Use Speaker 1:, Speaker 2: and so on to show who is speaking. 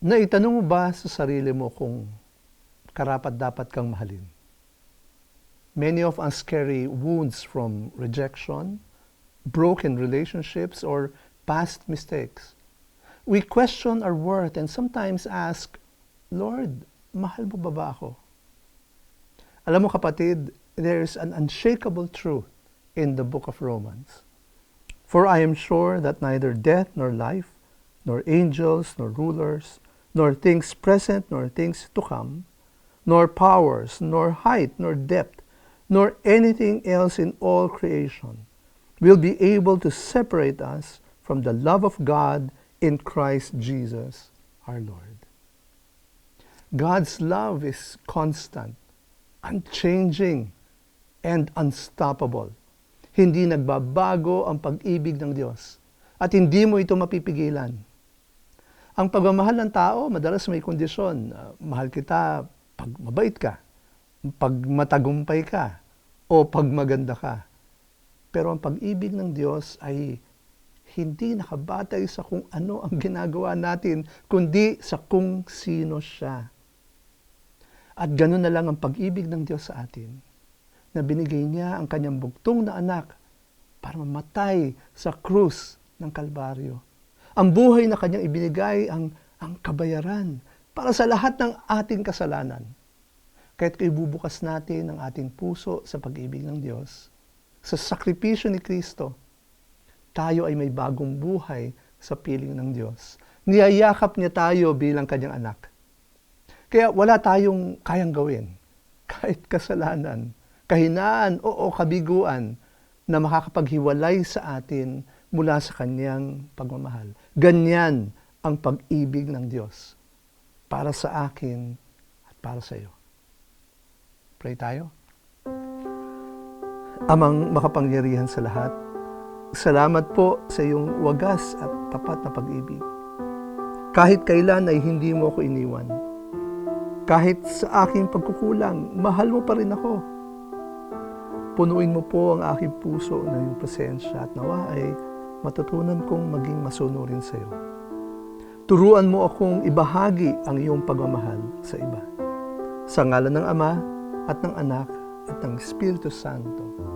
Speaker 1: Naitanong mo ba sa sarili mo kung karapat-dapat kang mahalin? Many of us carry wounds from rejection, broken relationships, or past mistakes. We question our worth and sometimes ask, Lord, mahal mo ba ako? Alam mo kapatid, there is an unshakable truth in the book of Romans. For I am sure that neither death nor life, nor angels nor rulers, nor things present nor things to come, nor powers, nor height, nor depth, nor anything else in all creation will be able to separate us from the love of God in Christ Jesus our Lord. God's love is constant, unchanging, and unstoppable. Hindi nagbabago ang pag-ibig ng Diyos at hindi mo ito mapipigilan. Ang pagmamahal ng tao, madalas may kondisyon. Mahal kita pag mabait ka, pag matagumpay ka, o pag maganda ka. Pero ang pag-ibig ng Diyos ay hindi nakabatay sa kung ano ang ginagawa natin, kundi sa kung sino siya. At gano'n na lang ang pag-ibig ng Diyos sa atin, na binigay niya ang kanyang bugtong na anak para mamatay sa krus ng Kalbaryo. Ang buhay na kanyang ibinigay ang kabayaran para sa lahat ng ating kasalanan. Kaya't ibubukas natin ang ating puso sa pag-ibig ng Diyos, sa sakripisyo ni Kristo, tayo ay may bagong buhay sa piling ng Diyos. Niyayakap niya tayo bilang kanyang anak. Kaya wala tayong kayang gawin, kahit kasalanan, kahinaan o kabiguan, na makakapaghiwalay sa atin mula sa kanyang pagmamahal. Ganyan ang pag-ibig ng Diyos para sa akin at para sa iyo. Pray tayo. Amang makapangyarihan sa lahat, salamat po sa iyong wagas at tapat na pag-ibig. Kahit kailan ay hindi mo ako iniwan. Kahit sa aking pagkukulang, mahal mo pa rin ako. Punuin mo po ang aking puso ng iyong presensya at nawa ay matutunan kong maging masunurin sa iyo. Turuan mo akong ibahagi ang iyong pagmamahal sa iba. Sa ngalan ng Ama at ng Anak at ng Espiritu Santo.